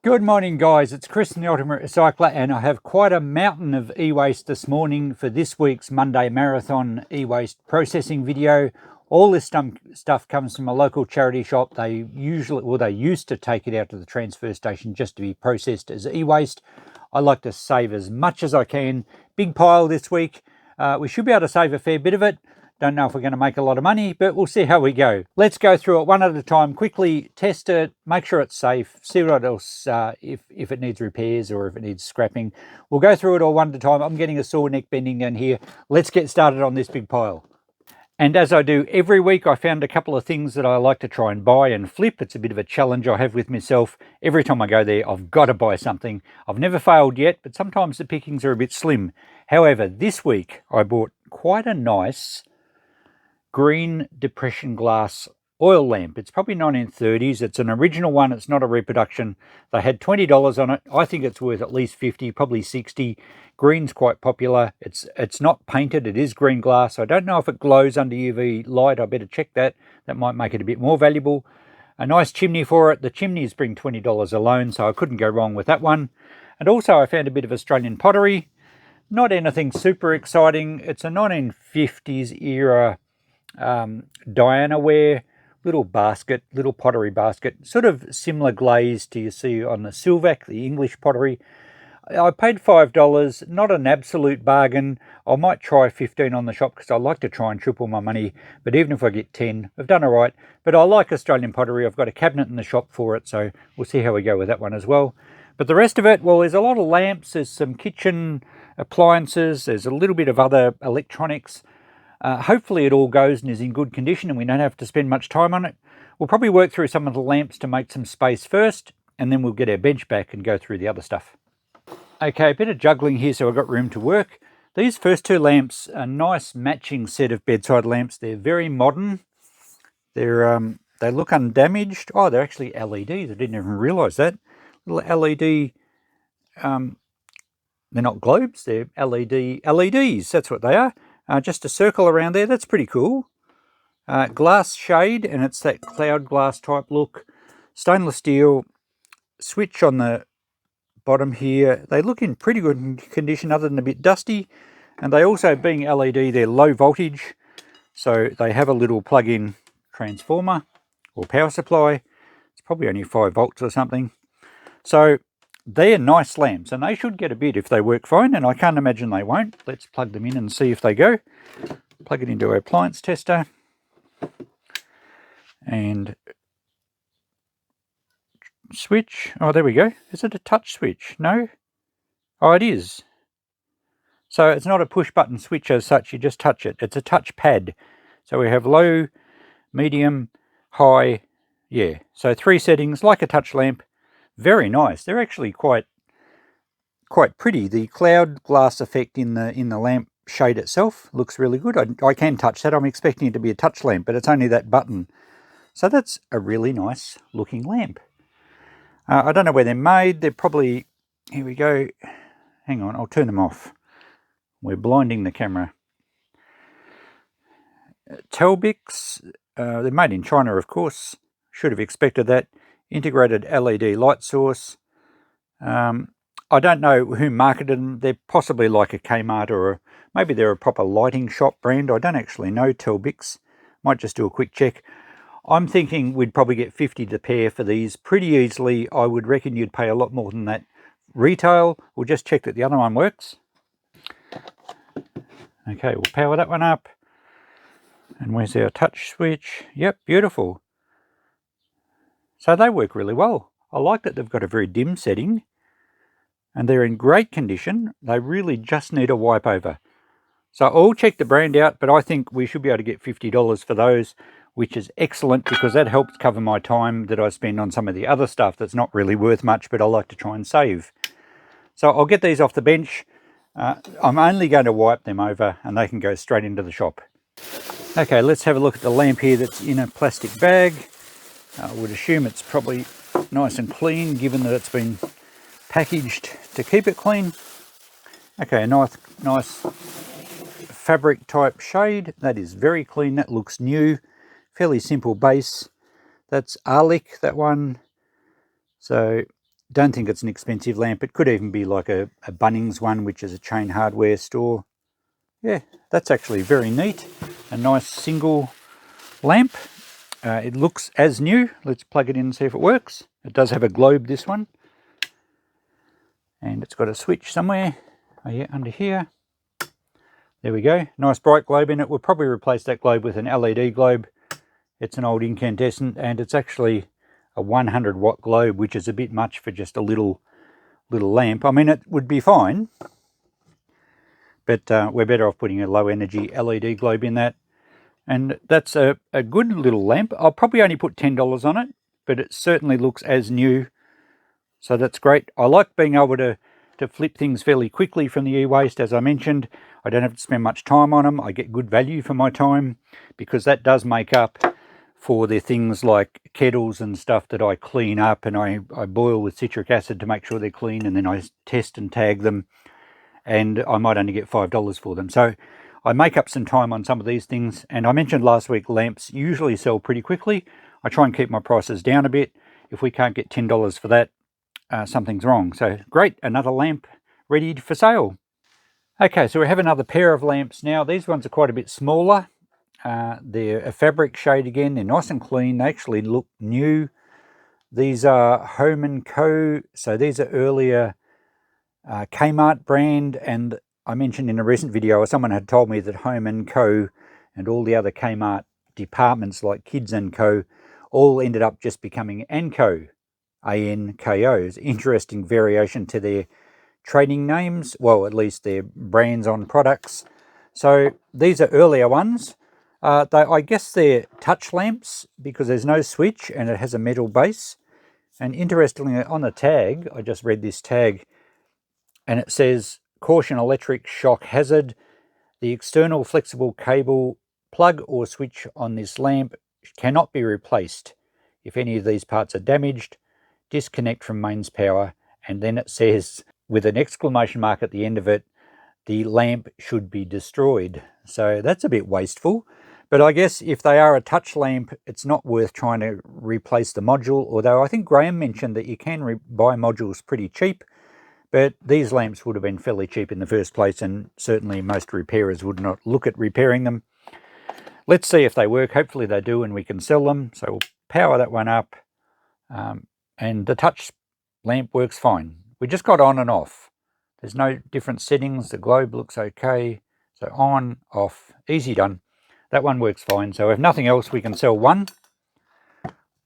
Good morning guys, it's Chris the Ultimate Recycler, and I have quite a mountain of e-waste this morning for this week's Monday Marathon e-waste processing video. All this stuff comes from a local charity shop. They used to take it out to the transfer station just to be processed as e-waste. I like to save as much as I can. Big pile this week. We should be able to save a fair bit of it. Don't know if we're going to make a lot of money, but we'll see how we go. Let's go through it one at a time, quickly test it, make sure it's safe, see what else, if it needs repairs or if it needs scrapping. We'll go through it all one at a time. I'm getting a sore neck bending down here. Let's get started on this big pile. And as I do every week, I found a couple of things that I like to try and buy and flip. It's a bit of a challenge I have with myself. Every time I go there, I've got to buy something. I've never failed yet, but sometimes the pickings are a bit slim. However, this week I bought quite a nice green depression glass oil lamp. It's probably 1930s. It's an original one. It's not a reproduction. They had $20 on it. I think it's worth at least 50, probably 60. Green's quite popular. It's not painted. It is green glass. I don't know if it glows under UV light. I better check that. That might make it a bit more valuable. A nice chimney for it. The chimneys bring $20 alone, so I couldn't go wrong with that one. And also I found a bit of Australian pottery. Not anything super exciting. It's a 1950s era Diana ware, little basket, little pottery basket, sort of similar glaze to you see on the Silvac, the English pottery. I paid $5, not an absolute bargain. I might try 15 on the shop because I like to try and triple my money, but even if I get 10, I've done all right. But I like Australian pottery. I've got a cabinet in the shop for it, so we'll see how we go with that one as well. But the rest of it, well, there's a lot of lamps, there's some kitchen appliances, there's a little bit of other electronics. Hopefully it all goes and is in good condition and we don't have to spend much time on it. We'll probably work through some of the lamps to make some space first, and then we'll get our bench back and go through the other stuff. Okay, a bit of juggling here so I've got room to work. These first two lamps are a nice matching set of bedside lamps. They're very modern. They look undamaged. Oh, they're actually LEDs. I didn't even realise that. Little LED, they're not globes, they're LED LEDs. That's what they are. Just a circle around there, that's pretty cool. Glass shade, and it's that cloud glass type look. Stainless steel switch on the bottom here. They look in pretty good condition other than a bit dusty. And they also, being LED, they're low voltage. So they have a little plug-in transformer or power supply. It's probably only 5 volts or something. So they're nice lamps, and they should get a bit if they work fine, and I can't imagine they won't. Let's plug them in and see if they go. Plug it into our appliance tester. And switch. Oh, there we go. Is it a touch switch? No? Oh, it is. So it's not a push button switch as such, you just touch it. It's a touch pad. So we have low, medium, high. Yeah, so 3 settings, like a touch lamp. Very nice. They're actually quite pretty. The cloud glass effect in the lamp shade itself looks really good. I can touch that. I'm expecting it to be a touch lamp, but it's only that button. So that's a really nice looking lamp. I don't know where they're made. They're probably, here we go. Hang on, I'll turn them off. We're blinding the camera. Telbix, they're made in China, of course. Should have expected that. Integrated LED light source. I don't know who marketed them. They're possibly like a Kmart, or maybe they're a proper lighting shop brand. I don't actually know Telbix. Might just do a quick check. I'm thinking we'd probably get 50 to pair for these pretty easily. I would reckon you'd pay a lot more than that retail. We'll just check that the other one works. Okay, we'll power that one up. And where's our touch switch? Yep, beautiful. So they work really well. I like that they've got a very dim setting, and they're in great condition. They really just need a wipe over. So I'll check the brand out, but I think we should be able to get $50 for those, which is excellent because that helps cover my time that I spend on some of the other stuff that's not really worth much, but I like to try and save. So I'll get these off the bench. I'm only going to wipe them over and they can go straight into the shop. Okay, let's have a look at the lamp here that's in a plastic bag. I would assume it's probably nice and clean, given that it's been packaged to keep it clean. Okay, a nice fabric type shade. That is very clean. That looks new. Fairly simple base. That's Arlic, that one. So Don't think it's an expensive lamp. It could even be like a Bunnings one, which is a chain hardware store. Yeah, that's actually very neat. A nice single lamp. It looks as new. Let's plug it in and see if it works. It does have a globe, this one. And it's got a switch somewhere. Oh yeah, under here. There we go. Nice bright globe in it. We'll probably replace that globe with an LED globe. It's an old incandescent, and it's actually a 100 watt globe, which is a bit much for just a little lamp. I mean, it would be fine, but we're better off putting a low energy LED globe in that. And that's a good little lamp. I'll probably only put $10 on it, but it certainly looks as new. So that's great. I like being able to flip things fairly quickly from the Ewaste, as I mentioned. I don't have to spend much time on them. I get good value for my time, because that does make up for the things like kettles and stuff that I clean up, and I boil with citric acid to make sure they're clean, and then I test and tag them, and I might only get $5 for them. So I make up some time on some of these things. And I mentioned last week, lamps usually sell pretty quickly. I try and keep my prices down a bit. If we can't get $10 for that, something's wrong. So great, another lamp ready for sale. Okay, so we have another pair of lamps now. These ones are quite a bit smaller. They're a fabric shade again. They're nice and clean. They actually look new. These are Home & Co. So these are earlier Kmart brand, and I mentioned in a recent video, someone had told me that Home & Co. and all the other Kmart departments like Kids & Co. all ended up just becoming Anco, A-N-K-O's. Interesting variation to their trading names, well, at least their brands on products. So these are earlier ones. I guess they're touch lamps because there's no switch and it has a metal base. And interestingly, on the tag, I just read this tag, and it says, caution electric shock hazard. The external flexible cable plug or switch on this lamp cannot be replaced. If any of these parts are damaged, disconnect from mains power. And then it says, with an exclamation mark at the end of it, the lamp should be destroyed. So that's a bit wasteful. But I guess if they are a touch lamp, it's not worth trying to replace the module. Although I think Graham mentioned that you can buy modules pretty cheap. But these lamps would have been fairly cheap in the first place, and certainly most repairers would not look at repairing them. Let's see if they work. Hopefully they do and we can sell them. So we'll power that one up. And the touch lamp works fine. We just got on and off. There's no different settings. The globe looks okay. So on, off, easy done. That one works fine. So if nothing else, we can sell one.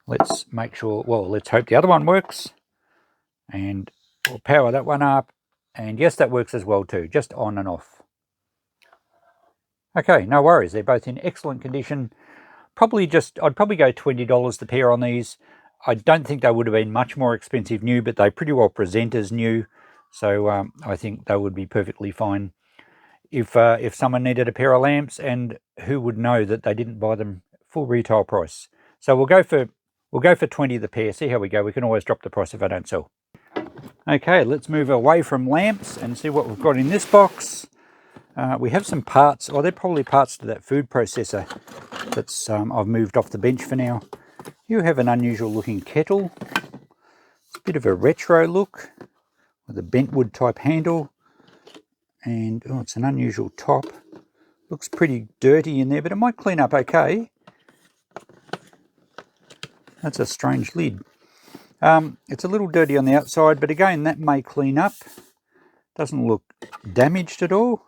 Let's make sure, well, let's hope the other one works. And we'll power that one up. And yes, that works as well too, just on and off. Okay, no worries. They're both in excellent condition. I'd probably go $20 the pair on these. I don't think they would have been much more expensive new, but they pretty well present as new. So I think they would be perfectly fine if someone needed a pair of lamps, and who would know that they didn't buy them full retail price. So we'll go for 20 the pair. See how we go. We can always drop the price if I don't sell. Okay, let's move away from lamps and see what we've got in this box. We have some parts, or they're probably parts to that food processor that's I've moved off the bench for now. You have an unusual looking kettle. It's a bit of a retro look with a bentwood type handle, and oh, it's an unusual top. Looks pretty dirty in there, but it might clean up okay. That's a strange lid. It's a little dirty on the outside, but again, that may clean up. Doesn't look damaged at all.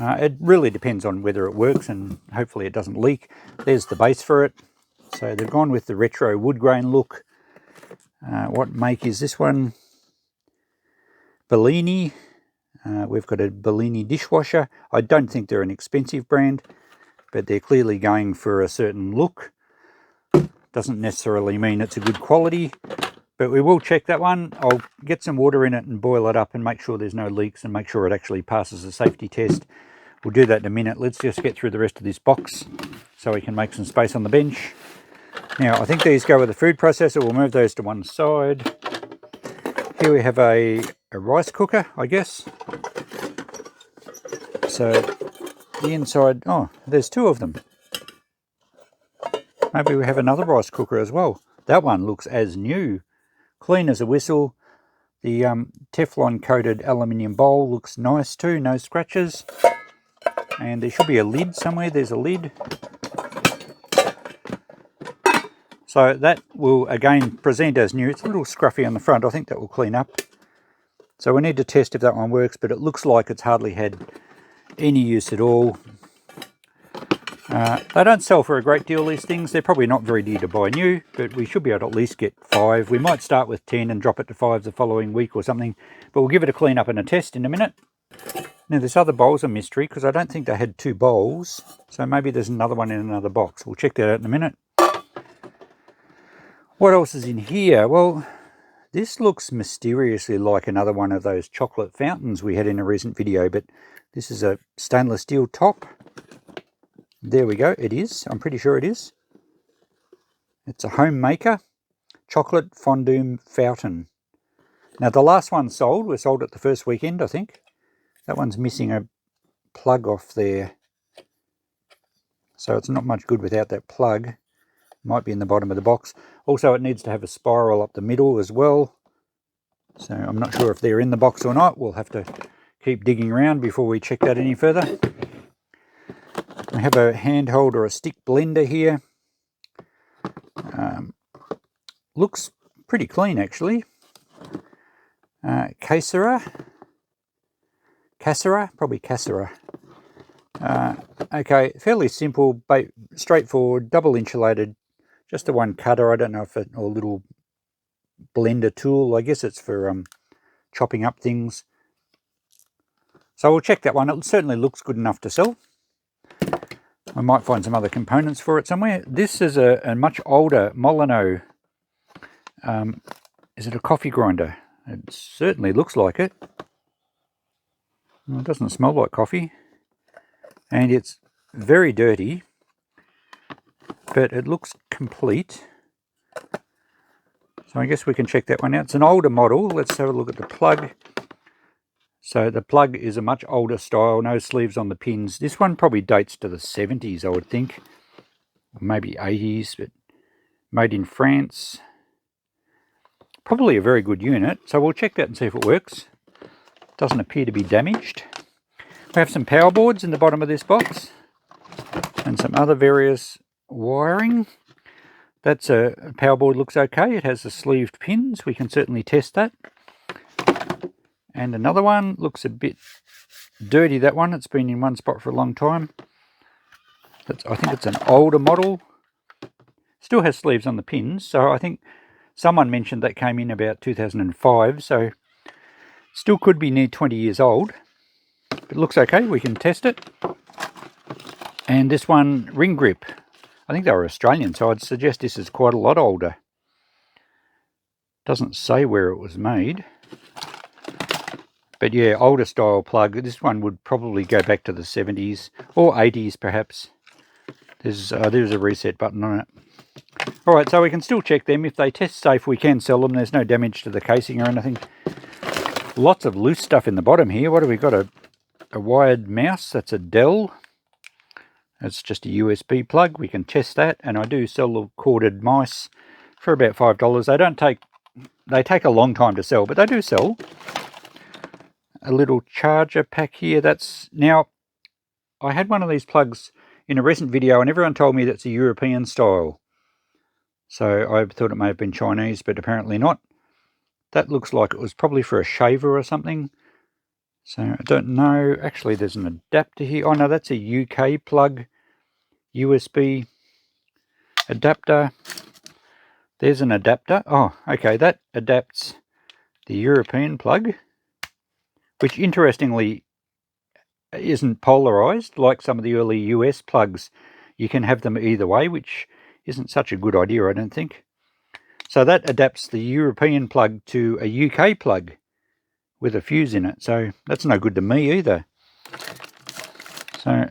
It really depends on whether it works, and hopefully it doesn't leak. There's the base for it. So they've gone with the retro wood grain look. What make is this one? Bellini. We've got a Bellini dishwasher. I don't think they're an expensive brand, but they're clearly going for a certain look. Doesn't necessarily mean it's a good quality, but we will check that one. I'll get some water in it and boil it up and make sure there's no leaks and make sure it actually passes the safety test. We'll do that in a minute. Let's just get through the rest of this box so we can make some space on the bench. Now, I think these go with the food processor. We'll move those to one side. Here we have a rice cooker, I guess. So the inside, oh, there's two of them. Maybe we have another rice cooker as well. That one looks as new. clean as a whistle. The Teflon coated aluminium bowl looks nice too, no scratches. And there should be a lid somewhere. There's a lid. So that will again present as new. It's a little scruffy on the front. I think that will clean up. So we need to test if that one works, but it looks like it's hardly had any use at all. They don't sell for a great deal, these things. They're probably not very dear to buy new, but we should be able to at least get 5. We might start with 10 and drop it to 5 the following week or something, but we'll give it a clean up and a test in a minute. Now this other bowl's a mystery because I don't think they had 2 bowls, so maybe there's another one in another box. We'll check that out in a minute. What else is in here? Well, this looks mysteriously like another one of those chocolate fountains we had in a recent video, but this is a stainless steel top. There we go, it is. I'm pretty sure it is. It's a homemaker chocolate fondue fountain. Now the last one sold, we sold it the first weekend, I think. That one's missing a plug off there. So it's not much good without that plug. Might be in the bottom of the box. Also it needs to have a spiral up the middle as well. So I'm not sure if they're in the box or not. We'll have to keep digging around before we check that any further. I have a handheld or a stick blender here. Looks pretty clean actually. Casera, probably Casera. Okay, fairly simple, straightforward, double insulated, just the one cutter. I don't know if it, or little blender tool. I guess it's for chopping up things. So we'll check that one. It certainly looks good enough to sell. I might find some other components for it somewhere. This is a much older Molyneux. Is it a coffee grinder? It certainly looks like it. Well, it doesn't smell like coffee. And it's very dirty, but it looks complete. So I guess we can check that one out. It's an older model. Let's have a look at the plug. So the plug is a much older style, no sleeves on the pins. This one probably dates to the 70s, I would think. Or maybe 80s, but made in France. Probably a very good unit, so we'll check that and see if it works. Doesn't appear to be damaged. We have some power boards in the bottom of this box. And some other various wiring. That's a power board, looks okay. It has the sleeved pins. We can certainly test that. And another one looks a bit dirty, that one. It's been in one spot for a long time. I think it's an older model. Still has sleeves on the pins, so I think someone mentioned that came in about 2005, so still could be near 20 years old. But it looks okay, we can test it. And this one, ring grip. I think they were Australian, so I'd suggest this is quite a lot older. Doesn't say where it was made. But yeah, older style plug. This one would probably go back to the 70s or 80s perhaps. There's a reset button on it. Alright, so we can still check them. If they test safe, we can sell them. There's no damage to the casing or anything. Lots of loose stuff in the bottom here. What have we got? A wired mouse. That's a Dell. That's just a USB plug. We can test that. And I do sell the corded mice for about $5. They take a long time to sell, but they do sell. A little charger pack here. Now, I had one of these plugs in a recent video and everyone told me that's a European style. So I thought it may have been Chinese, but apparently not. That looks like it was probably for a shaver or something. So I don't know. Actually, there's an adapter here. Oh no, that's a UK plug. USB adapter. There's an adapter. Oh, okay, that adapts the European plug, which interestingly isn't polarized like some of the early US plugs. You can have them either way, which isn't such a good idea, I don't think. So that adapts the European plug to a UK plug with a fuse in it. So that's no good to me either. So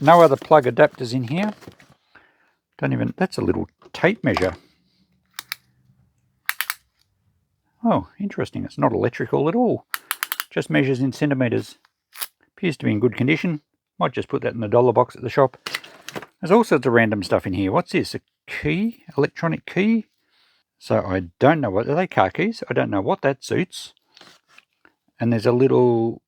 no other plug adapters in here. That's a little tape measure. Oh, interesting. It's not electrical at all. Just measures in centimetres. Appears to be in good condition. Might just put that in the dollar box at the shop. There's all sorts of random stuff in here. What's this? A key? Electronic key? So I don't know what, are they car keys? I don't know what that suits. And there's a little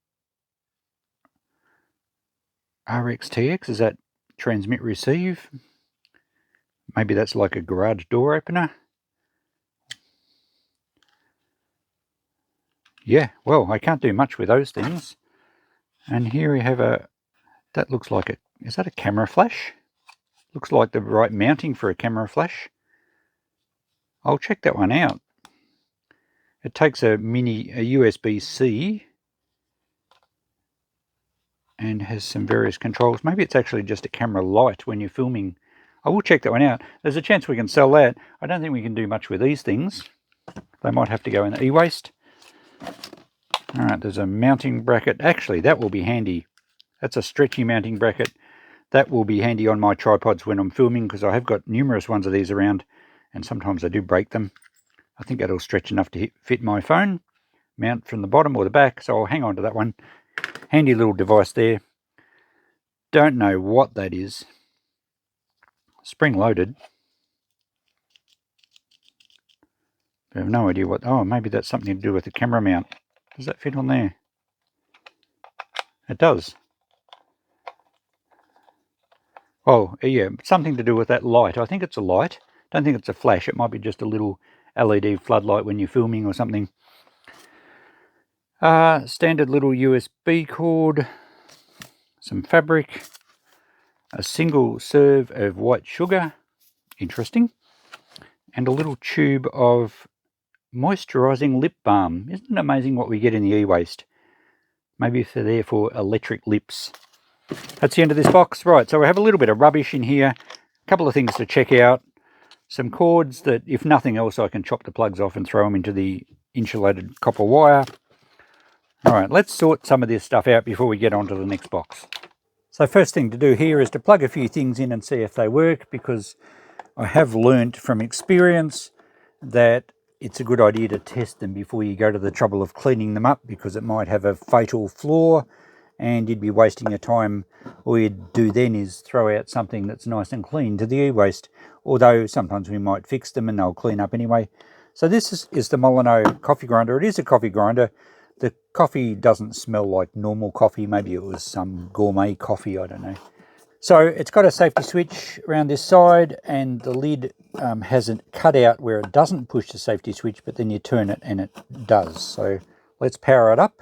RXTX, is that transmit receive? Maybe that's like a garage door opener. Yeah, well, I can't do much with those things. And here we have a, that looks like a, is that a camera flash? Looks like the right mounting for a camera flash. I'll check that one out. It takes a USB-C and has some various controls. Maybe it's actually just a camera light when you're filming. I will check that one out. There's a chance we can sell that. I don't think we can do much with these things. They might have to go in the e-waste. Alright, there's a mounting bracket. Actually, that will be handy. That's a stretchy mounting bracket. That will be handy on my tripods when I'm filming, because I have got numerous ones of these around, and sometimes I do break them. I think that'll stretch enough to fit my phone. Mount from the bottom or the back, so I'll hang on to that one. Handy little device there. Don't know what that is. Spring loaded. I have no idea what. Oh, maybe that's something to do with the camera mount. Does that fit on there? It does. Oh, yeah, something to do with that light. I think it's a light. Don't think it's a flash. It might be just a little LED floodlight when you're filming or something. Standard little USB cord. Some fabric. A single serve of white sugar. Interesting. And a little tube of moisturizing lip balm. Isn't it amazing what we get in the e-waste? Maybe if they're there for electric lips. That's the end of this box. Right, so we have a little bit of rubbish in here. A couple of things to check out. Some cords that, if nothing else, I can chop the plugs off and throw them into the insulated copper wire. Alright, let's sort some of this stuff out before we get on to the next box. So first thing to do here is to plug a few things in and see if they work, because I have learnt from experience that it's a good idea to test them before you go to the trouble of cleaning them up, because it might have a fatal flaw and you'd be wasting your time. All you'd do then is throw out something that's nice and clean to the e-waste, although sometimes we might fix them and they'll clean up anyway. So this is the Molyneux coffee grinder. It is a coffee grinder. The coffee doesn't smell like normal coffee. Maybe it was some gourmet coffee, I don't know. So it's got a safety switch around this side, and the lid has a cutout where it doesn't push the safety switch, but then you turn it and it does. So let's power it up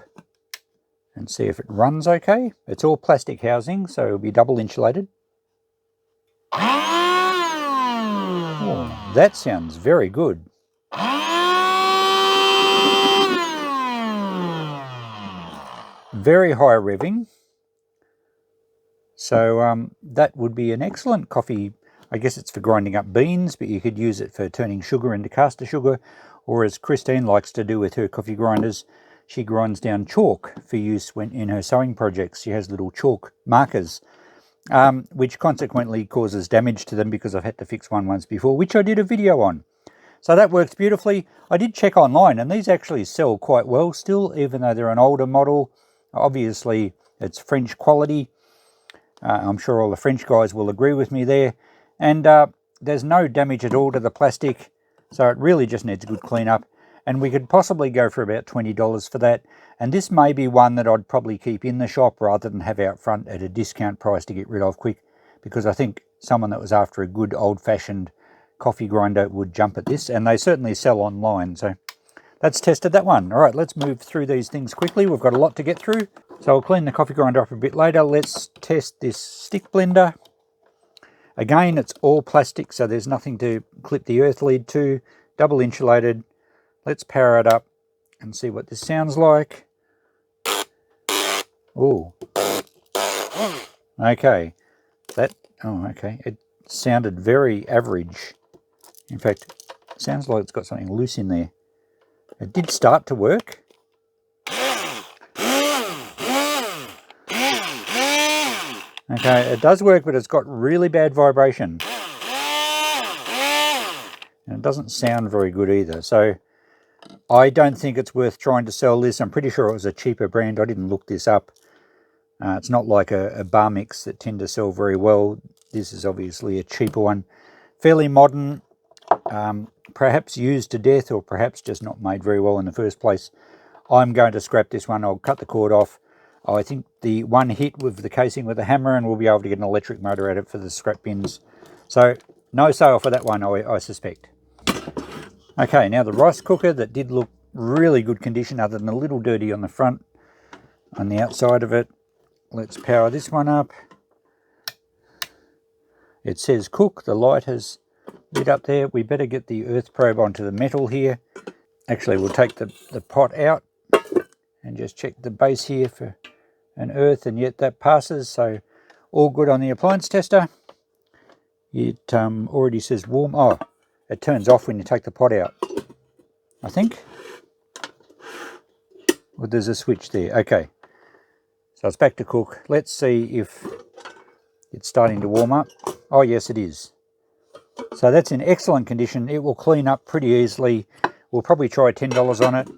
and see if it runs okay. It's all plastic housing, so it'll be double insulated. Oh, that sounds very good. Very high revving. So that would be an excellent coffee. I guess it's for grinding up beans, but you could use it for turning sugar into caster sugar, or as Christine likes to do with her coffee grinders, she grinds down chalk for use when in her sewing projects. She has little chalk markers, which consequently causes damage to them, because I've had to fix one once before, which I did a video on. So that works beautifully. I did check online, and these actually sell quite well still, even though they're an older model. Obviously, it's French quality. I'm sure all the French guys will agree with me there. And there's no damage at all to the plastic, so it really just needs a good cleanup. And we could possibly go for about $20 for that. And this may be one that I'd probably keep in the shop rather than have out front at a discount price to get rid of quick, because I think someone that was after a good old-fashioned coffee grinder would jump at this, and they certainly sell online. So that's tested that one. All right, let's move through these things quickly. We've got a lot to get through. So I'll clean the coffee grinder up a bit later. Let's test this stick blender. Again, it's all plastic, so there's nothing to clip the earth lead to. Double insulated. Let's power it up and see what this sounds like. Oh. Okay. Okay. It sounded very average. In fact, it sounds like it's got something loose in there. It did start to work. Okay, it does work, but it's got really bad vibration. And it doesn't sound very good either. So I don't think it's worth trying to sell this. I'm pretty sure it was a cheaper brand. I didn't look this up. It's not like a bar mix that tend to sell very well. This is obviously a cheaper one. Fairly modern. perhaps used to death or perhaps just not made very well in the first place. I'm going to scrap this one. I'll cut the cord off. I think the one hit with the casing with a hammer, and we'll be able to get an electric motor at it for the scrap bins. So no sale for that one, I suspect. Okay, now the rice cooker that did look really good condition other than a little dirty on the front, on the outside of it. Let's power this one up. It says cook, the light has lit up there. We better get the earth probe onto the metal here. Actually, we'll take the pot out and just check the base here for an earth, and yet that passes, so all good on the appliance tester. It already says warm. Oh, it turns off when you take the pot out, I think. Well, there's a switch there. Okay, so it's back to cook. Let's see if it's starting to warm up. Oh yes, it is. So that's in excellent condition. It will clean up pretty easily. We'll probably try $10 on it,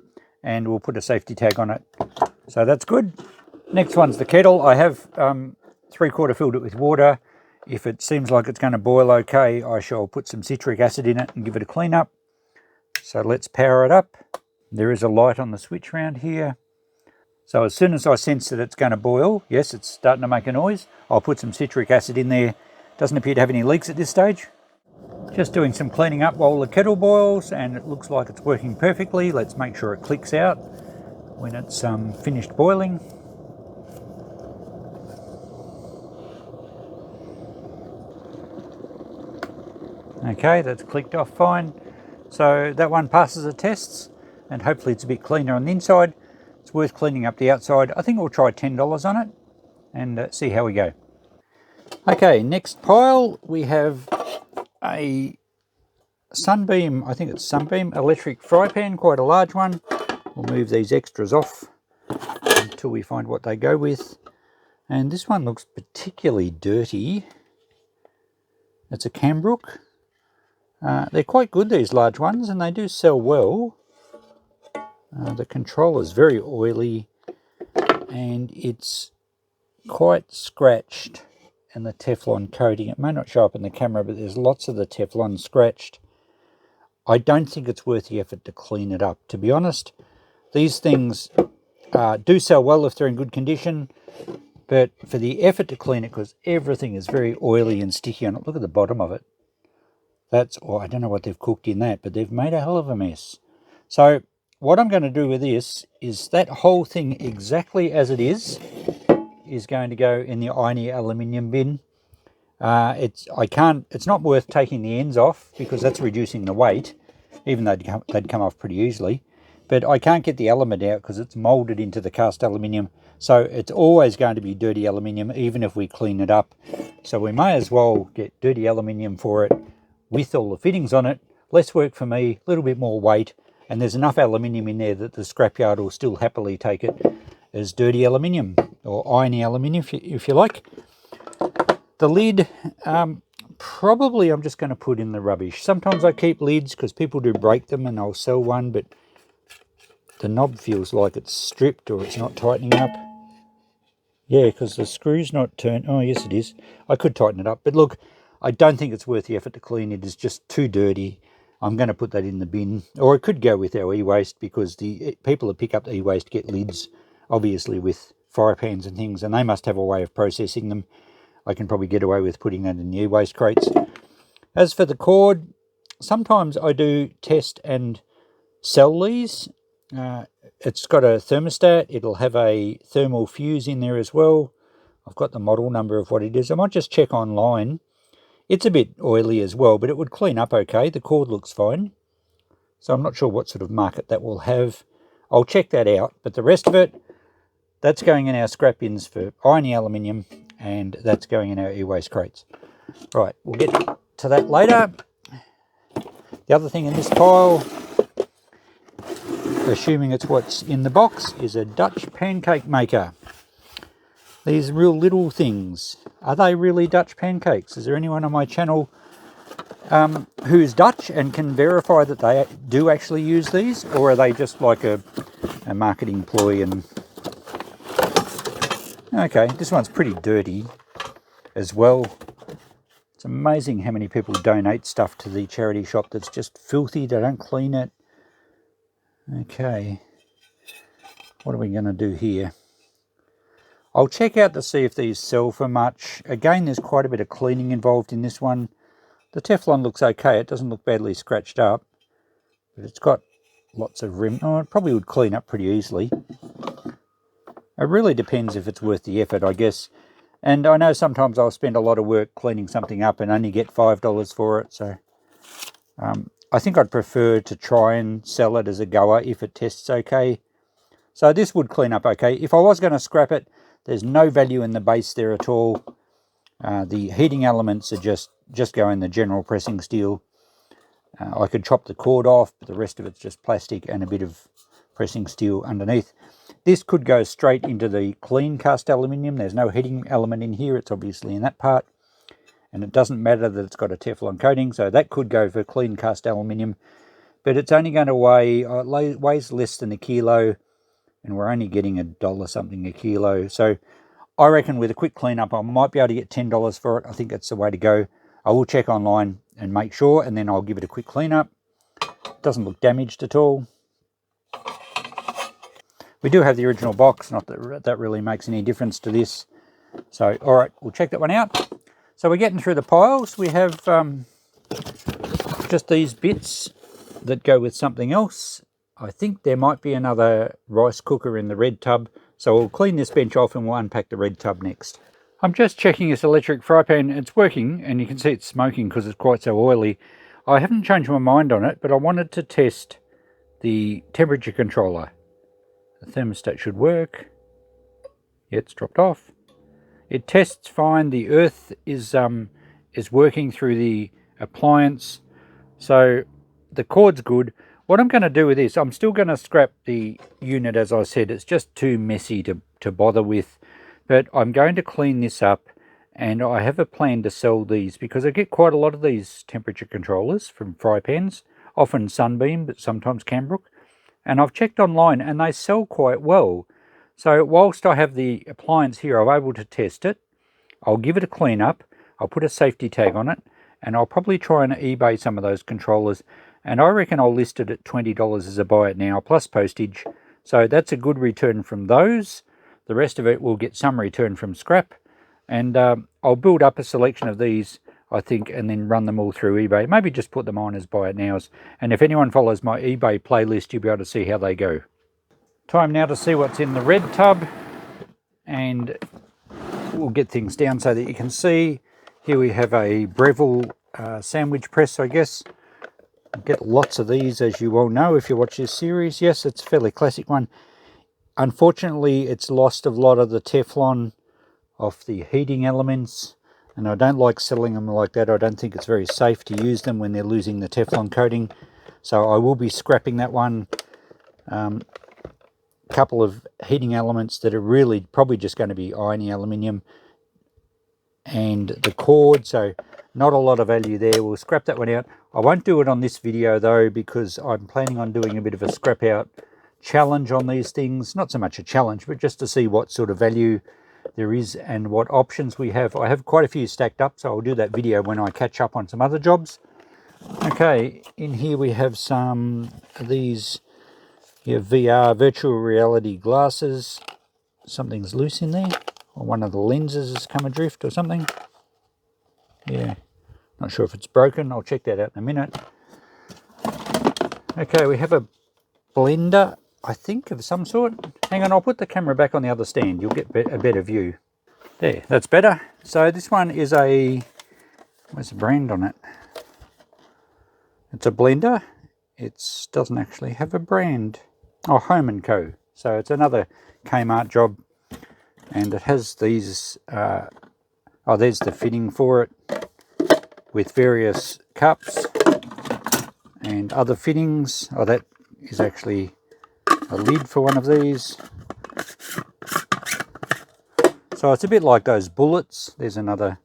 and we'll put a safety tag on it. So that's good. Next one's the kettle. I have 3/4 filled it with water. If it seems like it's going to boil okay, I shall put some citric acid in it and give it a clean up. So let's power it up. There is a light on the switch around here. So as soon as I sense that it's going to boil, yes, it's starting to make a noise, I'll put some citric acid in there. Doesn't appear to have any leaks at this stage. Just doing some cleaning up while the kettle boils, and it looks like it's working perfectly. Let's make sure it clicks out when it's finished boiling. Okay, that's clicked off fine. So that one passes the tests, and hopefully it's a bit cleaner on the inside. It's worth cleaning up the outside. I think we'll try $10 on it and see how we go. Okay, next pile we have a Sunbeam, I think it's Sunbeam electric fry pan, quite a large one. We'll move these extras off until we find what they go with. And this one looks particularly dirty. It's a Cambrook. They're quite good, these large ones, and they do sell well. The controller's very oily, and it's quite scratched, and the Teflon coating, it may not show up in the camera, but there's lots of the Teflon scratched. I don't think it's worth the effort to clean it up. To be honest, these things do sell well if they're in good condition, but for the effort to clean it, because everything is very oily and sticky on it. Look at the bottom of it. That's, oh, I don't know what they've cooked in that, but they've made a hell of a mess. So what I'm going to do with this is that whole thing exactly as it is going to go in the irony aluminium bin. It's not worth taking the ends off because that's reducing the weight, even though they'd come off pretty easily. But I can't get the element out because it's molded into the cast aluminium. So it's always going to be dirty aluminium, even if we clean it up. So we may as well get dirty aluminium for it with all the fittings on it. Less work for me, a little bit more weight, and there's enough aluminium in there that the scrapyard will still happily take it as dirty aluminium, or irony aluminium if you like. The lid, probably I'm just going to put in the rubbish. Sometimes I keep lids because people do break them and I'll sell one, but the knob feels like it's stripped or it's not tightening up. Yeah, because the screw's not turned. Oh, yes, it is. I could tighten it up. But look, I don't think it's worth the effort to clean. It is just too dirty. I'm going to put that in the bin. Or it could go with our e-waste, because the people that pick up the e-waste get lids, obviously, with fry pans and things, and they must have a way of processing them. I can probably get away with putting that in the e-waste crates. As for the cord, sometimes I do test and sell these. It's got a thermostat. It'll have a thermal fuse in there as well. I've got the model number of what it is. I might just check online. It's a bit oily as well, but it would clean up okay. The cord looks fine. So I'm not sure what sort of market that will have. I'll check that out. But the rest of it, that's going in our scrap bins for irony aluminium, and that's going in our e-waste crates. Right, we'll get to that later. The other thing in this pile, assuming it's what's in the box, is a Dutch pancake maker. These real little things. Are they really Dutch pancakes? Is there anyone on my channel who's Dutch and can verify that they do actually use these? Or are they just like a marketing ploy? And okay, this one's pretty dirty as well. It's It's amazing how many people donate stuff to the charity shop that's just filthy. They don't clean it. Okay, what are we going to do here? I'll check out to see if these sell for much. Again, there's quite a bit of cleaning involved in this one. The Teflon looks okay. It doesn't look badly scratched up, but it's got lots of rim. Oh, it probably would clean up pretty easily. It really depends if it's worth the effort, I guess. And I know sometimes I'll spend a lot of work cleaning something up and only get $5 for it. So I think I'd prefer to try and sell it as a goer if it tests okay. So this would clean up okay. If I was going to scrap it, there's no value in the base there at all. The heating elements are just go in the general pressing steel. I could chop the cord off, but the rest of it's just plastic and a bit of pressing steel underneath. This could go straight into the clean cast aluminium. There's no heating element in here. It's obviously in that part. And it doesn't matter that it's got a Teflon coating, so that could go for clean cast aluminium. But it's only going to weighs less than a kilo, and we're only getting $1 something a kilo. So I reckon with a quick cleanup, I might be able to get $10 for it. I think that's the way to go. I will check online and make sure, and then I'll give it a quick cleanup. Doesn't look damaged at all. We do have the original box, not that that really makes any difference to this. So, all right, we'll check that one out. So we're getting through the piles. We have just these bits that go with something else. I think there might be another rice cooker in the red tub. So we'll clean this bench off and we'll unpack the red tub next. I'm just checking this electric fry pan. It's working, and you can see it's smoking because it's quite so oily. I haven't changed my mind on it, but I wanted to test the temperature controller. The thermostat should work. Yeah, it's dropped off. It tests fine. The earth is working through the appliance, so the cord's good. What I'm going to do with this, I'm still going to scrap the unit, as I said. It's just too messy to bother with, but I'm going to clean this up, and I have a plan to sell these because I get quite a lot of these temperature controllers from fry pans, often Sunbeam, but sometimes Cambrook, and I've checked online and they sell quite well. So whilst I have the appliance here, I'm able to test it. I'll give it a clean up. I'll put a safety tag on it, and I'll probably try and eBay some of those controllers. And I reckon I'll list it at $20 as a buy it now, plus postage. So that's a good return from those. The rest of it will get some return from scrap. And I'll build up a selection of these, I think, and then run them all through eBay. Maybe just put them on as buy it nows. And if anyone follows my eBay playlist, you'll be able to see how they go. Time now to see what's in the red tub, and we'll get things down so that you can see. Here we have a Breville sandwich press, I guess. I get lots of these, as you all know if you watch this series. Yes, it's a fairly classic one. Unfortunately, it's lost a lot of the Teflon off the heating elements, and I don't like selling them like that. I don't think it's very safe to use them when they're losing the Teflon coating. So I will be scrapping that one. Couple of heating elements that are really probably just going to be irony aluminium, and the cord, so not a lot of value there. We'll scrap that one out. I won't do it on this video though, because I'm planning on doing a bit of a scrap out challenge on these things. Not so much a challenge, but just to see what sort of value there is and what options we have. I have quite a few stacked up, so I'll do that video when I catch up on some other jobs. Okay, in here we have some of these. You have VR, virtual reality glasses. Something's loose in there, or one of the lenses has come adrift or something. Yeah, not sure if it's broken. I'll check that out in a minute. Okay, we have a blender, I think, of some sort. Hang on, I'll put the camera back on the other stand. You'll get a better view. There, that's better. So this one is a, where's the brand on it? It's a blender. It doesn't actually have a brand. Oh, Home & Co. So it's another Kmart job, and it has these, oh, there's the fitting for it with various cups and other fittings. Oh, that is actually a lid for one of these. So it's a bit like those bullets. There's another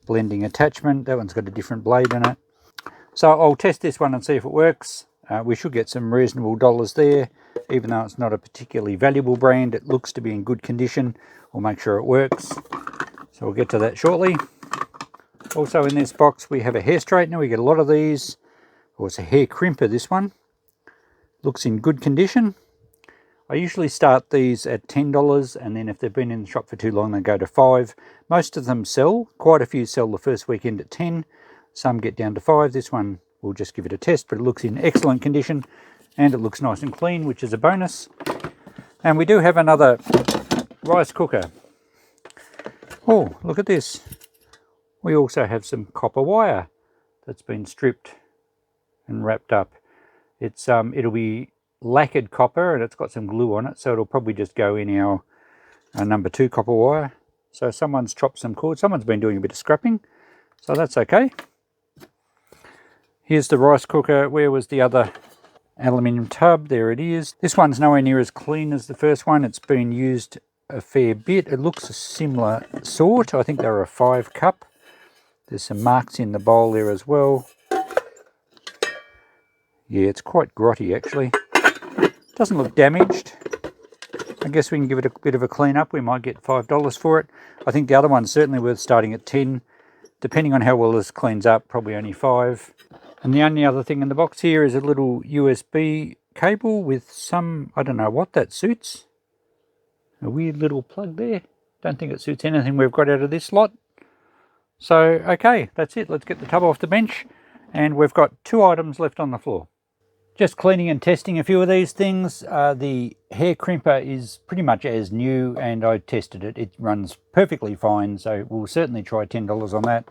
blending attachment. That one's got a different blade in it. So I'll test this one and see if it works. We should get some reasonable dollars there. Even though it's not a particularly valuable brand, it looks to be in good condition. We'll make sure it works. So we'll get to that shortly. Also in this box we have a hair straightener. We get a lot of these. Or it's a hair crimper, this one. Looks in good condition. I usually start these at $10, and then if they've been in the shop for too long they go to $5. Most of them sell. Quite a few sell the first weekend at $10. Some get down to $5. This one we'll just give it a test, but it looks in excellent condition and it looks nice and clean, which is a bonus. And we do have another rice cooker. Oh, look at this. We also have some copper wire that's been stripped and wrapped up. It's it'll be lacquered copper and it's got some glue on it, so it'll probably just go in our number 2 copper wire. So someone's chopped some cord. Someone's been doing a bit of scrapping, so that's okay. Here's the rice cooker. Where was the other aluminium tub? There it is. This one's nowhere near as clean as the first one. It's been used a fair bit. It looks a similar sort. I think they're a 5 cup. There's some marks in the bowl there as well. Yeah, it's quite grotty actually. Doesn't look damaged. I guess we can give it a bit of a clean up. We might get $5 for it. I think the other one's certainly worth starting at 10. Depending on how well this cleans up, probably only 5. And the only other thing in the box here is a little USB cable with some, I don't know what that suits. A weird little plug there. Don't think it suits anything we've got out of this lot. So, okay, that's it. Let's get the tub off the bench. And we've got 2 items left on the floor. Just cleaning and testing a few of these things. The hair crimper is pretty much as new and I tested it. It runs perfectly fine, so we'll certainly try $10 on that.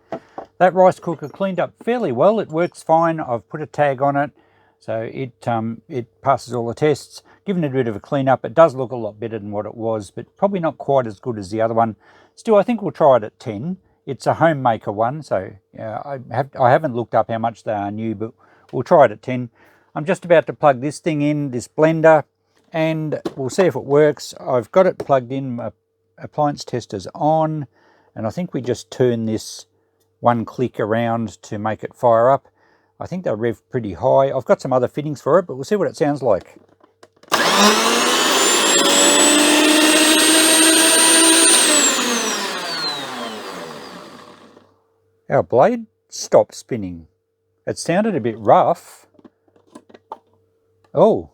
That rice cooker cleaned up fairly well. It works fine. I've put a tag on it, so it passes all the tests. Given it a bit of a clean up, it does look a lot better than what it was, but probably not quite as good as the other one. Still, I think we'll try it at 10. It's a homemaker one, so I haven't looked up how much they are new, but we'll try it at 10. I'm just about to plug this thing in, this blender, and we'll see if it works. I've got it plugged in, my appliance tester's on, and I think we just turn this one click around to make it fire up. I think they'll rev pretty high. I've got some other fittings for it, but we'll see what it sounds like. Our blade stopped spinning. It sounded a bit rough. Oh.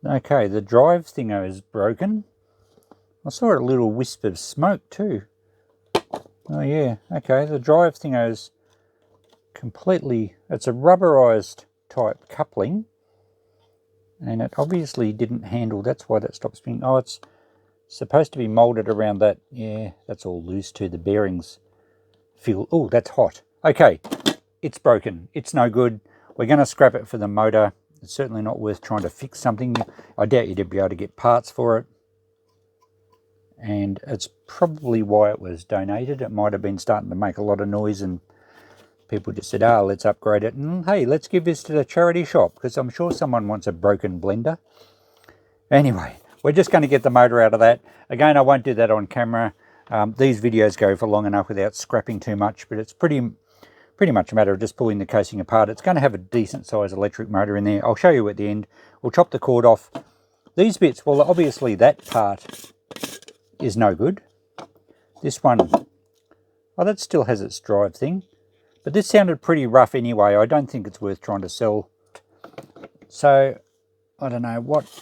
Okay, the drive thingo is broken. I saw a little wisp of smoke too. Oh yeah, okay, the drive thingo is completely, it's a rubberized type coupling. And it obviously didn't handle, that's why that stopped spinning. Oh, it's supposed to be molded around that. Yeah, that's all loose too. The bearings feel, oh, that's hot. Okay, it's broken. It's no good. We're going to scrap it for the motor. It's certainly not worth trying to fix something. I doubt you'd be able to get parts for it. And it's probably why it was donated. It might have been starting to make a lot of noise and people just said, oh, let's upgrade it. And hey, let's give this to the charity shop because I'm sure someone wants a broken blender. Anyway, we're just going to get the motor out of that. Again, I won't do that on camera. These videos go for long enough without scrapping too much, but it's pretty much a matter of just pulling the casing apart. It's going to have a decent size electric motor in there. I'll show you at the end. We'll chop the cord off. These bits, well, obviously that part is no good. This one, oh, that still has its drive thing. But this sounded pretty rough anyway. I don't think it's worth trying to sell. So, I don't know, what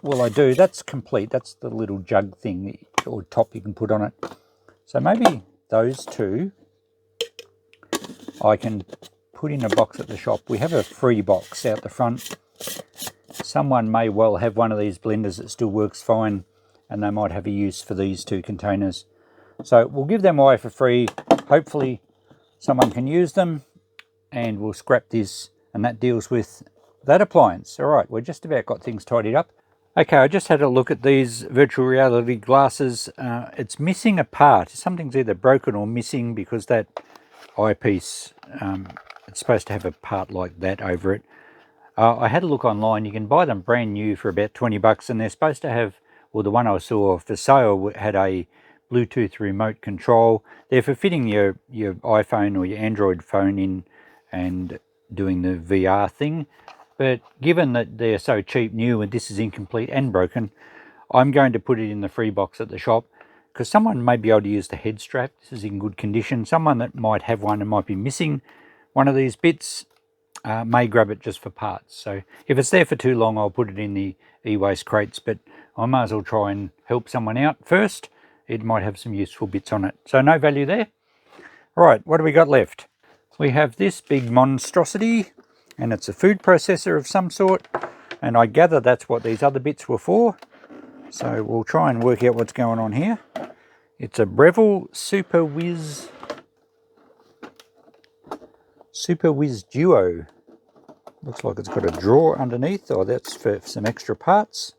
will I do? That's complete. That's the little jug thing or top you can put on it. So maybe those two I can put in a box at the shop. We have a free box out the front. Someone may well have one of these blenders that still works fine and they might have a use for these 2 containers. So we'll give them away for free. Hopefully someone can use them and we'll scrap this, and that deals with that appliance. All right, we're just about got things tidied up. Okay, I just had a look at these virtual reality glasses. It's missing a part. Something's either broken or missing because that eyepiece, it's supposed to have a part like that over it. I had a look online. You can buy them brand new for about 20 bucks, and they're supposed to have, well, the one I saw for sale had a Bluetooth remote control. They're for fitting your iPhone or your Android phone in and doing the VR thing. But given that they're so cheap new and this is incomplete and broken, I'm going to put it in the free box at the shop because someone may be able to use the head strap. This is in good condition. Someone that might have one and might be missing one of these bits may grab it just for parts. So if it's there for too long, I'll put it in the e-waste crates, but I might as well try and help someone out first. It might have some useful bits on it. So no value there. All right, what do we got left? We have this big monstrosity, and it's a food processor of some sort, and I gather that's what these other bits were for. So we'll try and work out what's going on here. It's a Breville Super Whiz Duo. Looks like it's got a drawer underneath. Oh, that's for some extra parts.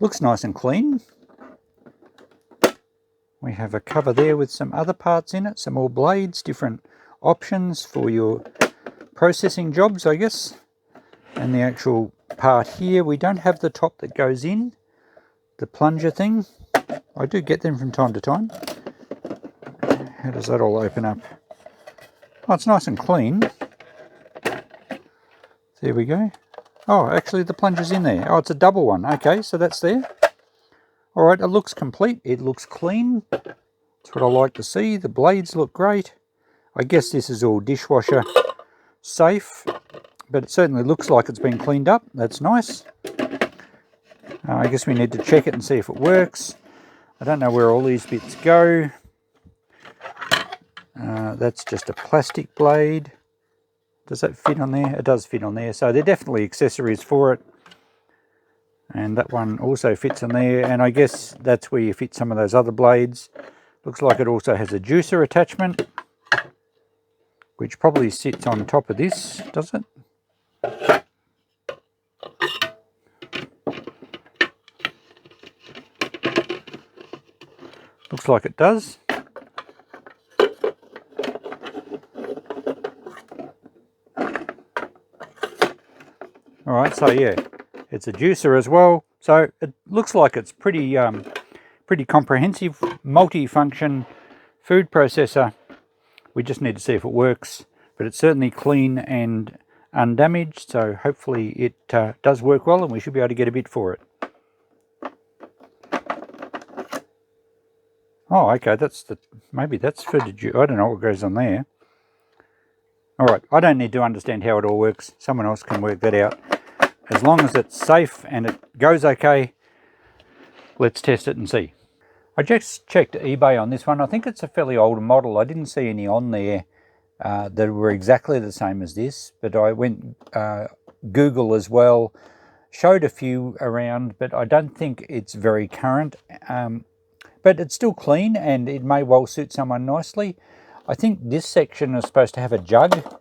Looks nice and clean. We have a cover there with some other parts in it, some more blades, different options for your processing jobs, I guess. And the actual part here, we don't have the top that goes in, the plunger thing. I do get them from time to time. How does that all open up? Oh, it's nice and clean. There we go. Oh, actually the plunger's in there. Oh, it's a double one. Okay, so that's there. All right, it looks complete. It looks clean. That's what I like to see. The blades look great. I guess this is all dishwasher safe, but it certainly looks like it's been cleaned up. That's nice. I guess we need to check it and see if it works. I don't know where all these bits go. That's just a plastic blade. Does that fit on there? It does fit on there. So they're definitely accessories for it. And that one also fits on there. And I guess that's where you fit some of those other blades. Looks like it also has a juicer attachment, which probably sits on top of this, does it? Looks like it does. All right, so yeah, it's a juicer as well. So it looks like it's pretty comprehensive, multi-function food processor. We just need to see if it works, but it's certainly clean and undamaged. So hopefully it does work well, and we should be able to get a bit for it. Oh, okay, maybe that's for the I don't know what goes on there. All right, I don't need to understand how it all works. Someone else can work that out. As long as it's safe and it goes okay, let's test it and see. I just checked eBay on this one. I think it's a fairly old model. I didn't see any on there that were exactly the same as this, but I went Google as well, showed a few around, but I don't think it's very current. But it's still clean and it may well suit someone nicely. I think this section is supposed to have a jug.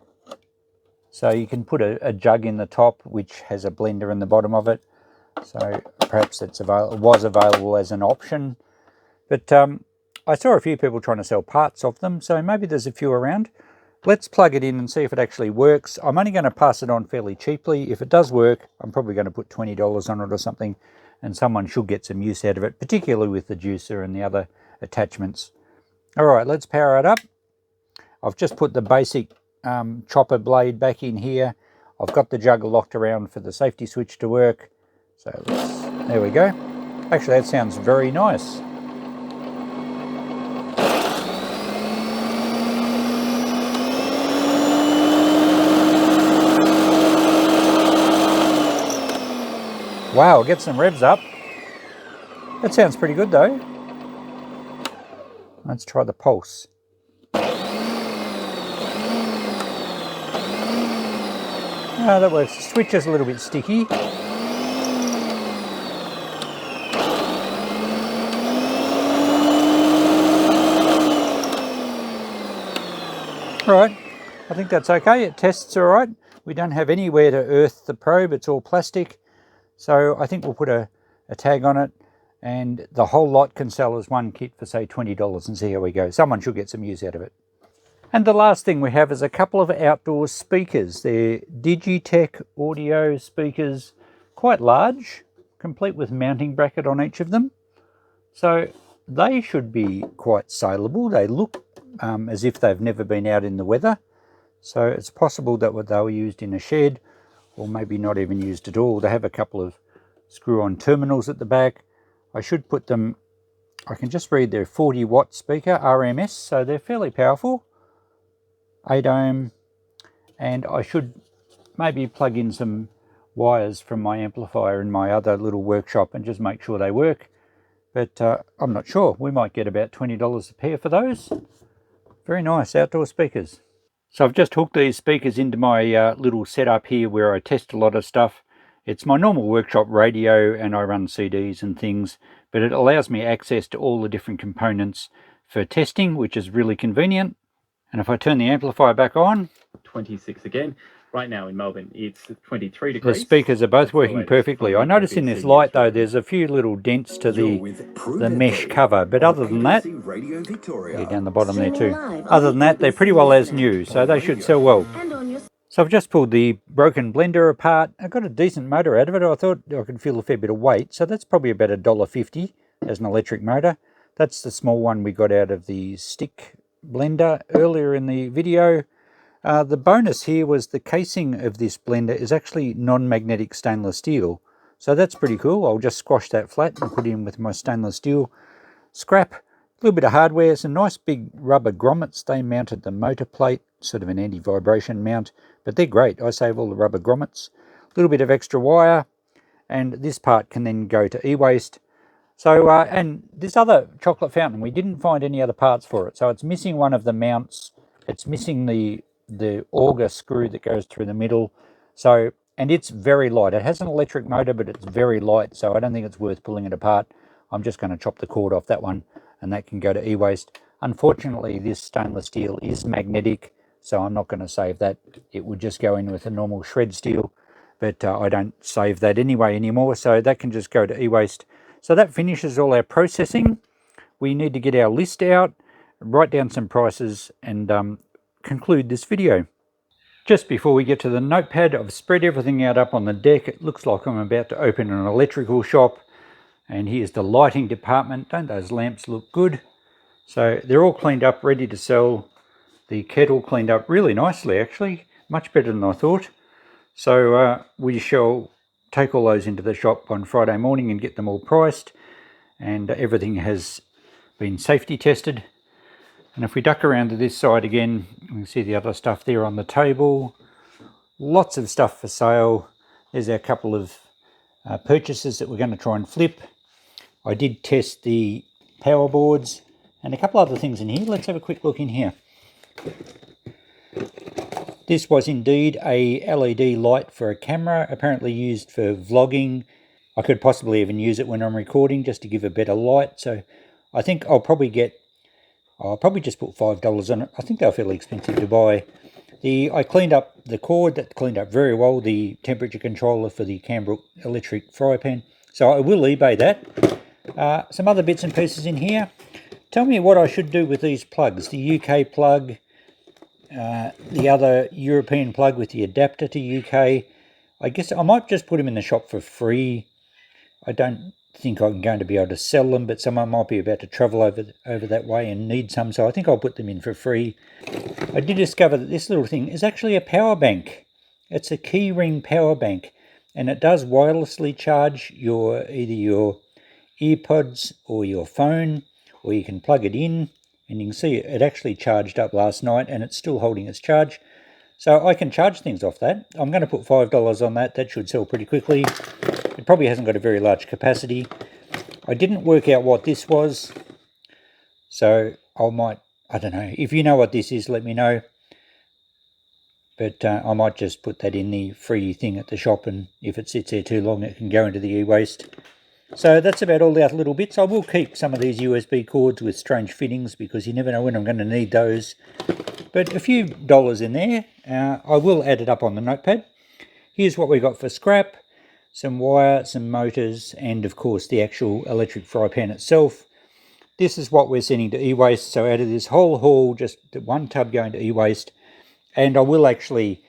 So you can put a jug in the top, which has a blender in the bottom of it. So perhaps it's was available as an option. But I saw a few people trying to sell parts of them, so maybe there's a few around. Let's plug it in and see if it actually works. I'm only going to pass it on fairly cheaply. If it does work, I'm probably going to put $20 on it or something, and someone should get some use out of it, particularly with the juicer and the other attachments. All right, let's power it up. I've just put the basic chopper blade back in here. I've got the jug locked around for the safety switch to work. So there we go. Actually, that sounds very nice. Wow, get some revs up. That sounds pretty good though. Let's try the pulse. Oh, that works. The switch is a little bit sticky. All right, I think that's okay. It tests all right. We don't have anywhere to earth the probe. It's all plastic. So I think we'll put a tag on it, and the whole lot can sell as one kit for say $20 and see how we go. Someone should get some use out of it. And the last thing we have is a couple of outdoor speakers. They're Digitech audio speakers, quite large, complete with mounting bracket on each of them. So they should be quite saleable. They look as if they've never been out in the weather. So it's possible that they were used in a shed, or maybe not even used at all. They have a couple of screw-on terminals at the back. I should put them I can just read their 40-watt speaker, RMS, so they're fairly powerful. 8 ohm, and I should maybe plug in some wires from my amplifier in my other little workshop and just make sure they work. But I'm not sure. We might get about $20 a pair for those. Very nice outdoor speakers. So I've just hooked these speakers into my little setup here where I test a lot of stuff. It's my normal workshop radio and I run CDs and things, but it allows me access to all the different components for testing, which is really convenient. And if I turn the amplifier back on, 26 again. Right now in Melbourne, it's 23 degrees. The speakers are both working perfectly. I notice in this light though, there's a few little dents to the mesh cover, but other than that, yeah, down the bottom there too. Other than that, they're pretty well as new, so they should sell well. So I've just pulled the broken blender apart. I got a decent motor out of it. I thought I could feel a fair bit of weight, so that's probably about $1.50 as an electric motor. That's the small one we got out of the stick blender earlier in the video. The bonus here was the casing of this blender is actually non-magnetic stainless steel. So that's pretty cool. I'll just squash that flat and put it in with my stainless steel scrap. A little bit of hardware, some nice big rubber grommets. They mounted the motor plate, sort of an anti-vibration mount, but they're great. I save all the rubber grommets. A little bit of extra wire, and this part can then go to e-waste. So, and this other chocolate fountain, we didn't find any other parts for it. So it's missing one of the mounts. It's missing the auger screw that goes through the middle. So, and it's very light. It has an electric motor, but it's very light, so I don't think it's worth pulling it apart. I'm just going to chop the cord off that one, and that can go to e-waste. Unfortunately, this stainless steel is magnetic, so I'm not going to save that. It would just go in with a normal shred steel, but I don't save that anyway anymore, so that can just go to e-waste. So that finishes all our processing. We need to get our list out, write down some prices, and conclude this video. Just before we get to the notepad, I've spread everything out up on the deck. It looks like I'm about to open an electrical shop. And here's the lighting department. Don't those lamps look good? So they're all cleaned up, ready to sell. The kettle cleaned up really nicely, actually. Much better than I thought. So we shall take all those into the shop on Friday morning and get them all priced. And everything has been safety tested. And if we duck around to this side again, you can see the other stuff there on the table. Lots of stuff for sale. There's our couple of purchases that we're going to try and flip. I did test the power boards and a couple other things in here. Let's have a quick look in here. This was indeed a LED light for a camera, apparently used for vlogging. I could possibly even use it when I'm recording just to give a better light. So I think I'll probably just put $5 on it. I think they're fairly expensive to buy. I cleaned up the cord. That cleaned up very well. The temperature controller for the Canbrook electric fry pan. So I will eBay that. Some other bits and pieces in here. Tell me what I should do with these plugs. The UK plug, the other European plug with the adapter to UK. I guess I might just put them in the shop for free. I don't think I'm going to be able to sell them, but someone might be about to travel over that way and need some, so I think I'll put them in for free. I did discover that this little thing is actually a power bank. It's a keyring power bank, and it does wirelessly charge either your earpods or your phone, or you can plug it in, and you can see it actually charged up last night and it's still holding its charge. So I can charge things off that. I'm going to put $5 on that. That should sell pretty quickly. It probably hasn't got a very large capacity. I didn't work out what this was, so I don't know. If you know what this is, let me know. But I might just put that in the free thing at the shop, and if it sits there too long, it can go into the e-waste. So that's about all the other little bits. I will keep some of these USB cords with strange fittings because you never know when I'm going to need those. But a few dollars in there. I will add it up on the notepad. Here's what we got for scrap. Some wire, some motors, and of course the actual electric fry pan itself. This is what we're sending to e-waste. So out of this whole haul, just one tub going to e-waste. And I will actually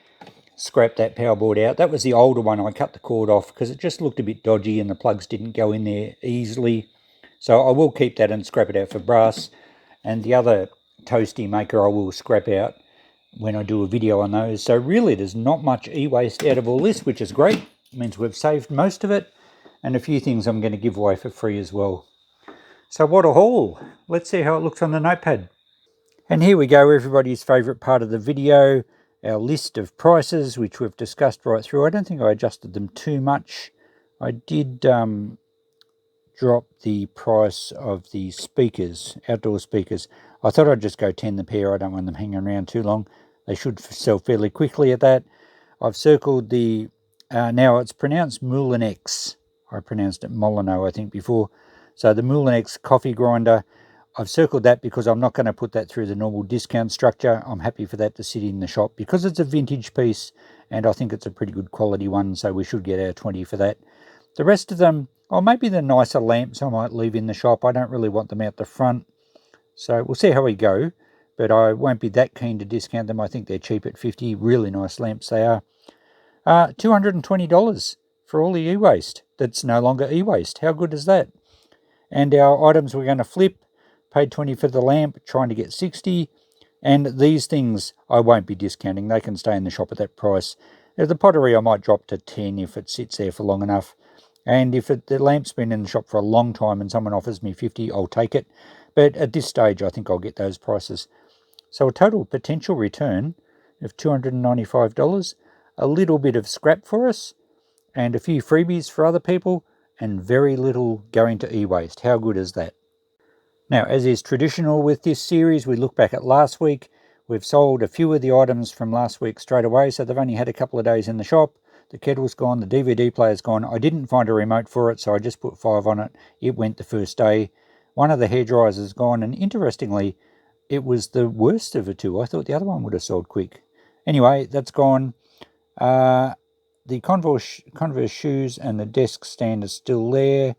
scrap that power board out. That was the older one. I cut the cord off because it just looked a bit dodgy and the plugs didn't go in there easily. So I will keep that and scrap it out for brass. And the other toasty maker I will scrap out when I do a video on those. So really there's not much e-waste out of all this, which is great. It means we've saved most of it, and a few things I'm going to give away for free as well. So what a haul. Let's see how it looks on the notepad. And here we go, everybody's favourite part of the video, our list of prices, which we've discussed right through. I don't think I adjusted them too much. I did drop the price of the speakers, outdoor speakers. I thought I'd just go 10 the pair. I don't want them hanging around too long. They should sell fairly quickly at that. I've circled the, now it's pronounced Moulinex. I pronounced it Molyneux, I think, before. So the Moulinex coffee grinder, I've circled that because I'm not going to put that through the normal discount structure. I'm happy for that to sit in the shop because it's a vintage piece and I think it's a pretty good quality one, so we should get our 20 for that. The rest of them, or maybe the nicer lamps I might leave in the shop. I don't really want them out the front. So we'll see how we go, but I won't be that keen to discount them. I think they're cheap at 50. Really nice lamps they are. $220 for all the e-waste that's no longer e-waste. How good is that? And our items we're going to flip, paid 20 for the lamp, trying to get 60. And these things I won't be discounting. They can stay in the shop at that price. The pottery I might drop to 10 if it sits there for long enough. And if the lamp's been in the shop for a long time and someone offers me 50, I'll take it. But at this stage, I think I'll get those prices. So a total potential return of $295, a little bit of scrap for us, and a few freebies for other people, and very little going to e-waste. How good is that? Now, as is traditional with this series, we look back at last week. We've sold a few of the items from last week straight away, so they've only had a couple of days in the shop. The kettle's gone, the DVD player's gone. I didn't find a remote for it, so I just put 5 on it. It went the first day. One of the hairdryers is gone, and interestingly, it was the worst of the two. I thought the other one would have sold quick. Anyway, that's gone. The Converse shoes and the desk stand are still there,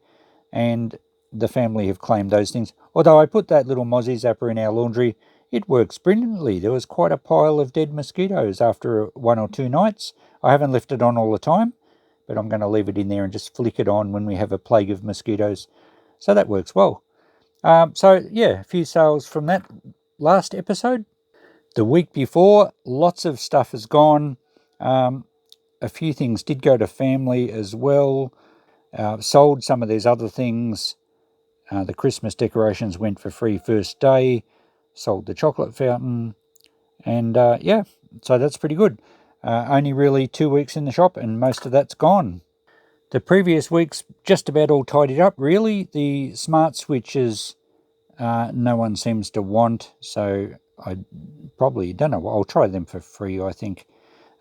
and the family have claimed those things. Although I put that little Mozzie zapper in our laundry, it works brilliantly. There was quite a pile of dead mosquitoes after 1 or 2 nights. I haven't left it on all the time, but I'm going to leave it in there and just flick it on when we have a plague of mosquitoes. So that works well. So yeah, a few sales from that last episode. The week before, lots of stuff has gone. A few things did go to family as well. Sold some of these other things. The Christmas decorations went for free first day. Sold the chocolate fountain. And yeah, so that's pretty good. Only really 2 weeks in the shop and most of that's gone. The previous week's just about all tidied up, really. The smart switches, no one seems to want, so I probably don't know. I'll try them for free, I think.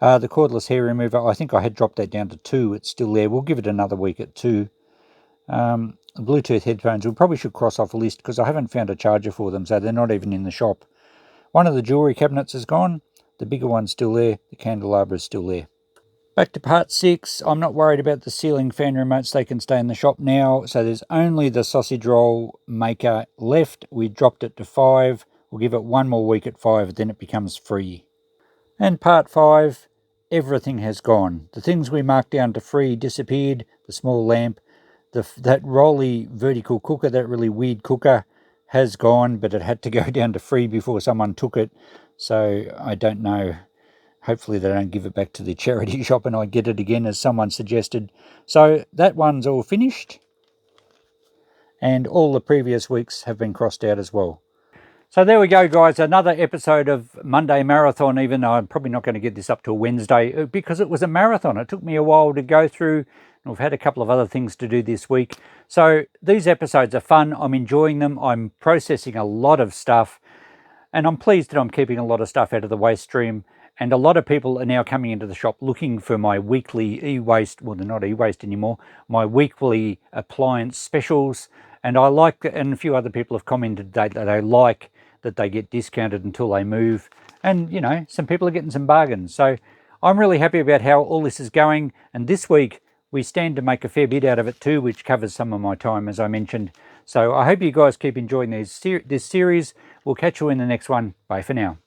The cordless hair remover, I think I had dropped that down to 2. It's still there. We'll give it another week at 2. Bluetooth headphones, we probably should cross off a list because I haven't found a charger for them, so they're not even in the shop. One of the jewellery cabinets is gone. The bigger one's still there. The candelabra is still there. Back to part 6. I'm not worried about the ceiling fan remotes. They can stay in the shop now. So there's only the sausage roll maker left. We dropped it to 5. We'll give it 1 more week at 5. Then it becomes free. And part 5. Everything has gone. The things we marked down to free disappeared. The small lamp. That rolly vertical cooker, that really weird cooker, has gone. But it had to go down to free before someone took it. So I don't know. Hopefully they don't give it back to the charity shop and I get it again as someone suggested. So that one's all finished. And all the previous weeks have been crossed out as well. So there we go, guys. Another episode of Monday Marathon, even though I'm probably not going to get this up till Wednesday because it was a marathon. It took me a while to go through. And we've had a couple of other things to do this week. So these episodes are fun. I'm enjoying them. I'm processing a lot of stuff. And I'm pleased that I'm keeping a lot of stuff out of the waste stream. And a lot of people are now coming into the shop looking for my weekly e-waste, well, they're not e-waste anymore, my weekly appliance specials. And I like, and a few other people have commented that they like that they get discounted until they move. And, you know, some people are getting some bargains. So I'm really happy about how all this is going. And this week, we stand to make a fair bit out of it too, which covers some of my time, as I mentioned. So I hope you guys keep enjoying this series. We'll catch you in the next one. Bye for now.